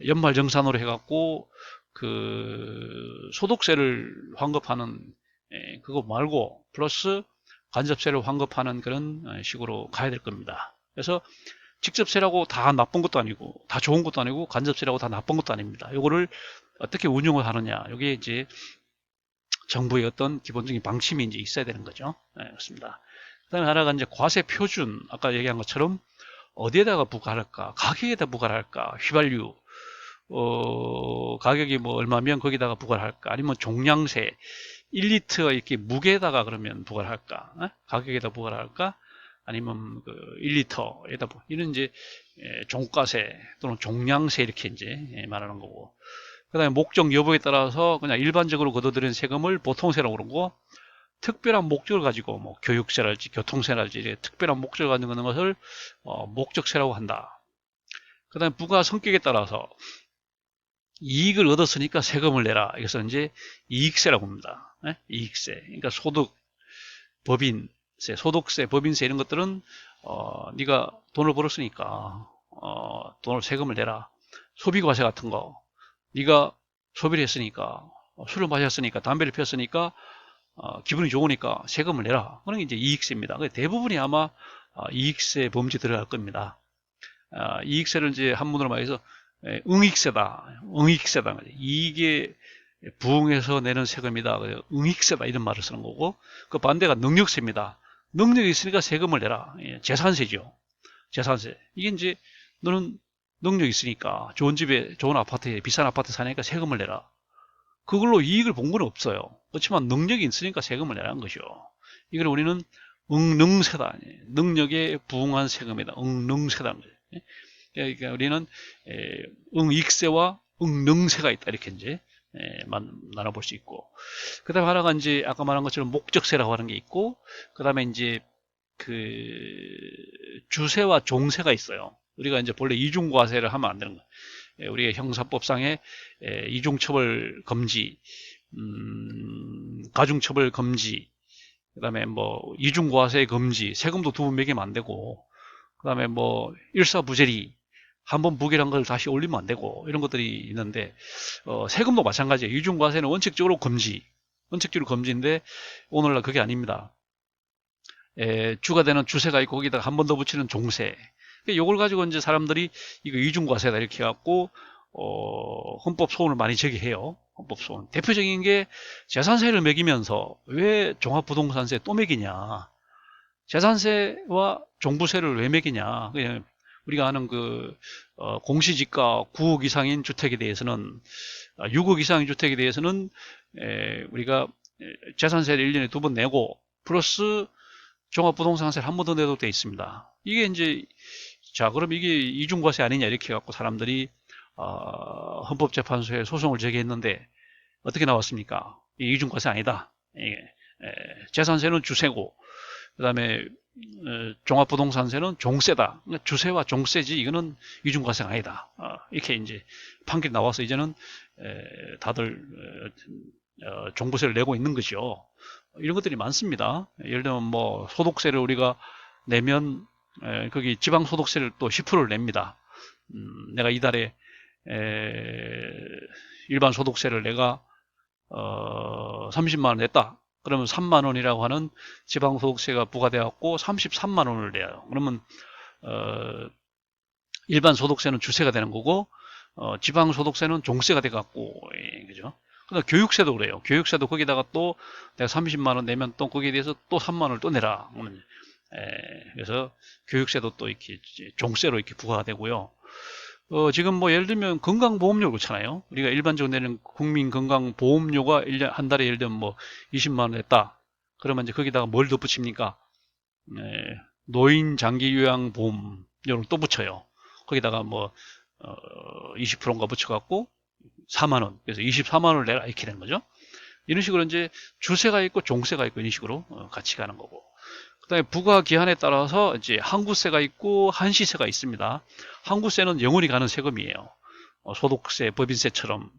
연말정산으로 해갖고 그 소득세를 환급하는, 그거 말고 플러스 간접세를 환급하는 그런 식으로 가야 될 겁니다. 그래서 직접세라고 다 나쁜 것도 아니고 다 좋은 것도 아니고 간접세라고 다 나쁜 것도 아닙니다. 이거를 어떻게 운용을 하느냐, 여기에 이제 정부의 어떤 기본적인 방침이 이제 있어야 되는 거죠. 네, 그렇습니다. 그다음에 하나가 이제 과세 표준, 아까 얘기한 것처럼 어디에다가 부과할까, 가격에다 부과를 할까, 휘발유 가격이 뭐 얼마면 거기다가 부과를 할까, 아니면 종량세 1리터 이렇게 무게에다가 그러면 부과를 할까, 가격에다 부과를 할까, 아니면 그 1리터에다 이런 이제 종가세 또는 종량세 이렇게 이제 말하는 거고, 그 다음에 목적 여부에 따라서 그냥 일반적으로 걷어들이는 세금을 보통세라고 그러고, 특별한 목적을 가지고 뭐 교육세랄지 교통세랄지 이렇게 특별한 목적을 가지고 있는 것을 목적세라고 한다. 그 다음에 부가 성격에 따라서 이익을 얻었으니까 세금을 내라, 이것은 이제 이익세라고 합니다. 이익세. 그러니까 소득, 법인세, 소득세, 법인세 이런 것들은 네가 돈을 벌었으니까 돈을 세금을 내라. 소비과세 같은 거, 네가 소비를 했으니까, 술을 마셨으니까, 담배를 피웠으니까 기분이 좋으니까 세금을 내라. 그런 게 이제 이익세입니다. 대부분이 아마 이익세 범죄 들어갈 겁니다. 이익세를 이제 한문으로 말해서 응익세다. 응익세다. 이익에 부응해서 내는 세금이다. 응익세다. 이런 말을 쓰는 거고, 그 반대가 능력세입니다. 능력이 있으니까 세금을 내라. 재산세죠. 재산세. 이게 이제 너는 능력이 있으니까 좋은 집에, 좋은 아파트에, 비싼 아파트 사니까 세금을 내라. 그걸로 이익을 본 건 없어요. 그렇지만 능력이 있으니까 세금을 내라는 것이죠. 이걸 우리는 응능세다. 능력에 부응한 세금이다. 응능세다는 거죠. 그러니까 우리는 응익세와 응능세가 있다 이렇게 이제 나눠볼 수 있고, 그 다음에 하나가 이제 아까 말한 것처럼 목적세라고 하는 게 있고, 그 다음에 이제 그 주세와 종세가 있어요. 우리가 이제 본래 이중과세를 하면 안 되는 거예요. 우리가 형사법상의 이중처벌 금지, 가중처벌 금지, 그 다음에 뭐 이중과세 금지, 세금도 두 번 매기면 안 되고, 그 다음에 뭐 일사부재리, 한 번 부결한 걸 다시 올리면 안 되고, 이런 것들이 있는데, 세금도 마찬가지예요. 이중과세는 원칙적으로 금지, 원칙적으로 금지인데 오늘날 그게 아닙니다. 주가 되는 주세가 있고 거기다가 한 번 더 붙이는 종세. 이걸 가지고 이제 사람들이 이거 이중과세다 이렇게 해갖고 헌법 소원을 많이 제기해요. 헌법 소원. 대표적인 게 재산세를 매기면서 왜 종합부동산세 또 매기냐? 재산세와 종부세를 왜 매기냐? 그냥 우리가 아는 그 공시지가 9억 이상인 주택에 대해서는 6억 이상인 주택에 대해서는 우리가 재산세를 1년에 2번 내고 플러스 종합부동산세를 한 번 더 내도 돼 있습니다. 이게 이제 자 그럼 이게 이중과세 아니냐 이렇게 해갖고 사람들이 헌법재판소에 소송을 제기했는데 어떻게 나왔습니까? 이중과세 아니다. 재산세는 주세고 그 다음에 종합부동산세는 종세다. 그러니까 주세와 종세지 이거는 이중과세가 아니다. 이렇게 이제 판결이 나와서 이제는 다들 종부세를 내고 있는 것이죠. 이런 것들이 많습니다. 예를 들면 뭐 소득세를 우리가 내면 거기 지방소득세를 또 10%를 냅니다. 내가 이달에 일반 소득세를 내가 30만 원 냈다. 그러면 3만 원이라고 하는 지방소득세가 부과되었고 33만 원을 내요. 그러면 일반 소득세는 주세가 되는 거고 지방소득세는 종세가 돼 갖고 그죠? 그다음 교육세도 그래요. 교육세도 거기다가 또 내가 30만 원 내면 또 거기에 대해서 또 3만 원을 또 내라. 그래서 교육세도 또 이렇게 종세로 이렇게 부과가 되고요. 지금 뭐 예를 들면 건강보험료 그렇잖아요. 우리가 일반적으로 내는 국민건강보험료가 1년 한 달에 예를 들면 뭐 20만 원 냈다. 그러면 이제 거기다가 뭘 덧붙입니까? 노인장기요양보험료를 또 붙여요. 거기다가 뭐 20%인가 붙여갖고 4만 원. 그래서 24만 원을 내라 이렇게 되는 거죠. 이런 식으로 이제 주세가 있고 종세가 있고 이런 식으로 같이 가는 거고. 그다음에 부과 기한에 따라서 이제 항구세가 있고 한시세가 있습니다. 항구세는 영원히 가는 세금이에요. 소득세, 법인세처럼.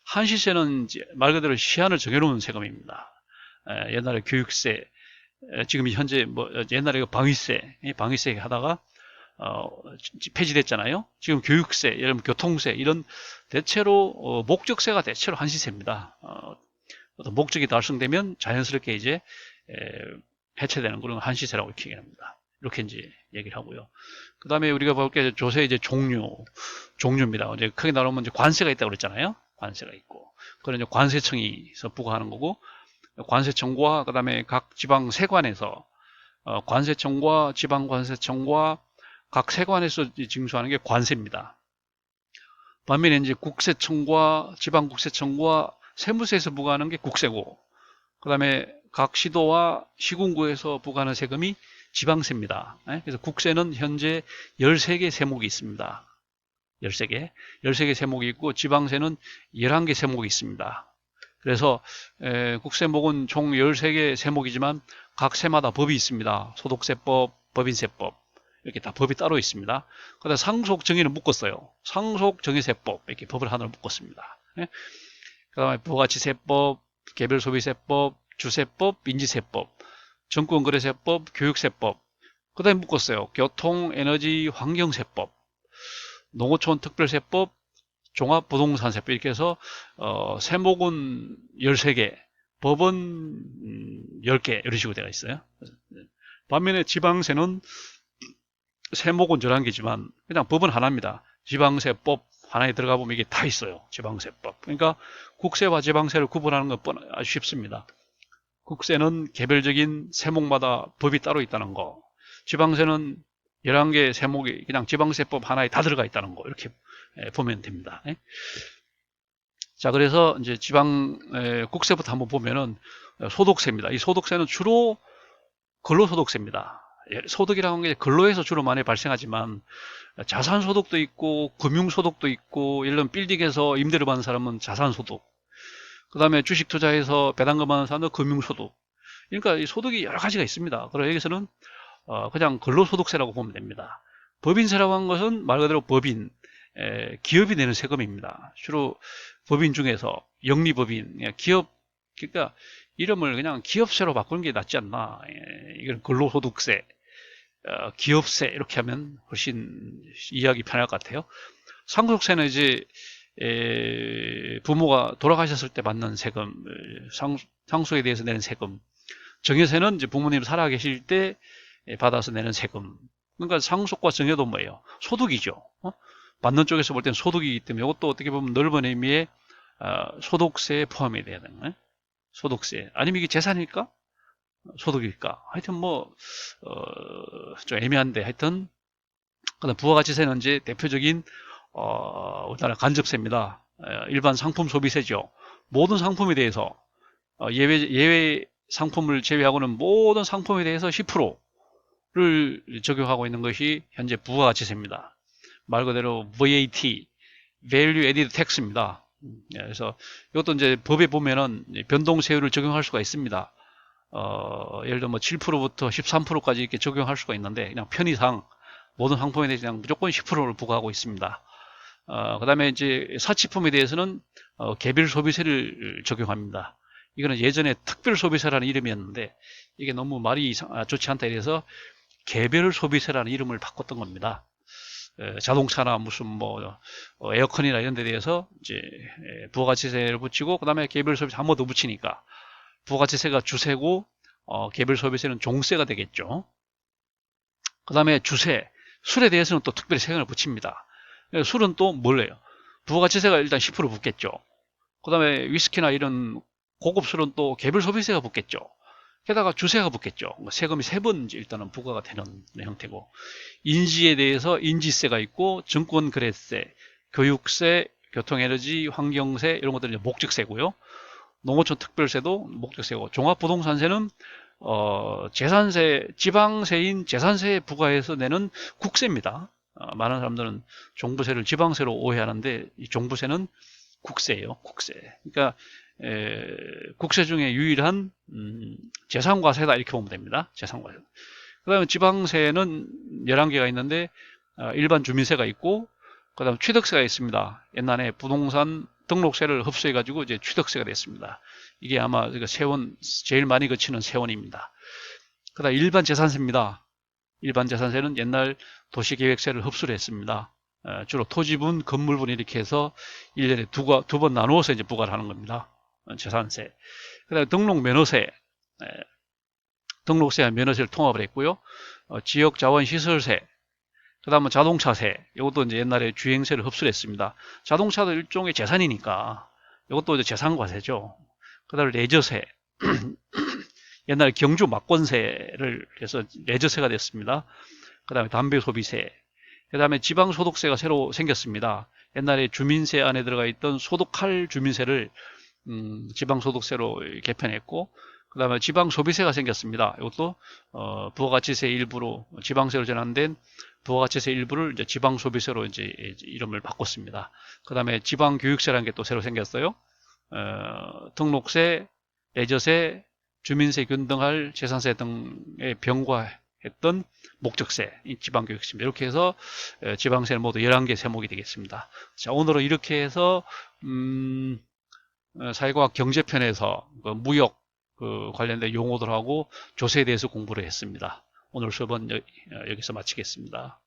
한시세는 이제 말 그대로 시한을 정해놓은 세금입니다. 옛날에 교육세, 지금 현재 뭐 옛날에 방위세 하다가 폐지됐잖아요. 지금 교육세, 예를 들면 교통세 이런 대체로 목적세가 대체로 한시세입니다. 어떤 목적이 달성되면 자연스럽게 이제 해체되는 그런 한시세라고 이렇게 얘기합니다. 이렇게 이제 얘기를 하고요. 그 다음에 우리가 볼 게 조세 이제 종류입니다. 이제 크게 나누면 이제 관세가 있다고 그랬잖아요. 관세가 있고. 그건 이제 관세청이서 부과하는 거고, 관세청과 그 다음에 각 지방 세관에서 관세청과 지방관세청과 각 세관에서 징수하는 게 관세입니다. 반면에 이제 국세청과 지방국세청과 세무세에서 부과하는 게 국세고, 그 다음에 각 시도와 시군구에서 부과하는 세금이 지방세입니다. 그래서 국세는 현재 13개 세목이 있습니다. 13개 세목이 있고 지방세는 11개 세목이 있습니다. 그래서 국세목은 총 13개 세목이지만 각 세마다 법이 있습니다. 소득세법, 법인세법 이렇게 다 법이 따로 있습니다. 그다음 상속정의는 묶었어요. 상속정의세법 이렇게 법을 하나로 묶었습니다. 그다음에 부가치세법, 개별소비세법, 주세법, 인지세법, 정권거래세법, 교육세법, 그 다음에 묶었어요. 교통, 에너지, 환경세법, 농어촌 특별세법, 종합부동산세법 이렇게 해서 세목은 13개, 법은 10개 이런 식으로 되어 있어요. 반면에 지방세는 세목은 11개지만 그냥 법은 하나입니다. 지방세법 하나에 들어가 보면 이게 다 있어요. 지방세법. 그러니까 국세와 지방세를 구분하는 건 아주 쉽습니다. 국세는 개별적인 세목마다 법이 따로 있다는 거. 지방세는 11개 세목이 그냥 지방세법 하나에 다 들어가 있다는 거. 이렇게 보면 됩니다. 자, 그래서 이제 국세부터 한번 보면은 소득세입니다. 이 소득세는 주로 근로소득세입니다. 소득이라는 게 근로에서 주로 많이 발생하지만 자산소득도 있고 금융소득도 있고, 예를 들면 빌딩에서 임대를 받는 사람은 자산소득, 그 다음에 주식 투자해서 배당금 받는 사람은 금융소득. 그러니까 이 소득이 여러 가지가 있습니다. 그래서 여기서는 그냥 근로소득세라고 보면 됩니다. 법인세라고 하는 것은 말 그대로 법인, 기업이 내는 세금입니다. 주로 법인 중에서 영리법인, 기업, 그러니까 이름을 그냥 기업세로 바꾸는 게 낫지 않나. 이건 근로소득세, 기업세 이렇게 하면 훨씬 이해하기 편할 것 같아요. 상속세는 이제 부모가 돌아가셨을 때 받는 세금, 상속에 대해서 내는 세금. 정여세는 이제 부모님 살아 계실 때 받아서 내는 세금. 그러니까 상속과 정여도 뭐예요? 소득이죠. 받는 쪽에서 볼 때는 소득이기 때문에 이것도 어떻게 보면 넓은 의미의 소득세에 포함이 돼야 되는 거예요. 소득세. 아니면 이게 재산일까? 소득일까? 하여튼 좀 애매한데 하여튼, 그다음 부가가치세는 이제 대표적인 우리나라 간접세입니다. 일반 상품 소비세죠. 모든 상품에 대해서 예외 상품을 제외하고는 모든 상품에 대해서 10%를 적용하고 있는 것이 현재 부가가치세입니다. 말 그대로 VAT, Value Added Tax입니다. 그래서 이것도 이제 법에 보면은 변동세율을 적용할 수가 있습니다. 예를 들면 7%부터 13%까지 이렇게 적용할 수가 있는데, 그냥 편의상 모든 상품에 대해서 그냥 무조건 10%를 부과하고 있습니다. 그 다음에 이제 사치품에 대해서는 개별 소비세를 적용합니다. 이거는 예전에 특별 소비세라는 이름이었는데 이게 너무 말이 좋지 않다 이래서 개별 소비세라는 이름을 바꿨던 겁니다. 자동차나 무슨 에어컨이나 이런 데 대해서 이제 부가가치세를 붙이고, 그 다음에 개별 소비세 한 번 더 붙이니까 부가가치세가 주세고 개별 소비세는 종세가 되겠죠. 그 다음에 주세, 술에 대해서는 또 특별히 세금을 붙입니다. 술은 또 뭘래요? 부가가치세가 일단 10% 붙겠죠. 그 다음에 위스키나 이런 고급 술은 또 개별 소비세가 붙겠죠. 게다가 주세가 붙겠죠. 세금이 세 번 일단은 부과가 되는 형태고, 인지에 대해서 인지세가 있고, 증권거래세, 교육세, 교통에너지, 환경세 이런 것들은 목적세고요. 농어촌 특별세도 목적세고, 종합부동산세는 재산세, 지방세인 재산세에 부과해서 내는 국세입니다. 많은 사람들은 종부세를 지방세로 오해하는데 이 종부세는 국세예요. 국세. 그러니까 국세 중에 유일한 재산과세다 이렇게 보면 됩니다. 재산과세. 그 다음에 지방세는 11개가 있는데 일반 주민세가 있고, 그 다음 취득세가 있습니다. 옛날에 부동산 등록세를 흡수해 가지고 이제 취득세가 됐습니다. 이게 아마 세원, 제일 많이 거치는 세원입니다. 그 다음 일반 재산세입니다. 일반 재산세는 옛날 도시계획세를 흡수를 했습니다. 주로 토지분, 건물분 이렇게 해서 1년에 두 번 나누어서 이제 부과를 하는 겁니다. 재산세. 그 다음에 등록면허세. 등록세와 면허세를 통합을 했고요. 지역자원시설세. 그 다음은 자동차세. 이것도 이제 옛날에 주행세를 흡수를 했습니다. 자동차도 일종의 재산이니까 이것도 이제 재산과세죠. 그 다음에 레저세. 옛날에 경주 막권세를 해서 레저세가 됐습니다. 그 다음에 담배 소비세. 그 다음에 지방소득세가 새로 생겼습니다. 옛날에 주민세 안에 들어가 있던 소득할 주민세를 지방소득세로 개편했고, 그 다음에 지방소비세가 생겼습니다. 이것도 부가가치세 일부로 지방세로 전환된 부가가치세 일부를 이제 지방소비세로 이제 이름을 바꿨습니다. 그 다음에 지방교육세라는 게 또 새로 생겼어요. 등록세, 레저세, 주민세 균등할 재산세 등에 병과했던 목적세, 지방교육세입니다. 이렇게 해서 지방세는 모두 11개 세목이 되겠습니다. 자, 오늘은 이렇게 해서 사회과학 경제편에서 무역 관련된 용어들하고 조세에 대해서 공부를 했습니다. 오늘 수업은 여기서 마치겠습니다.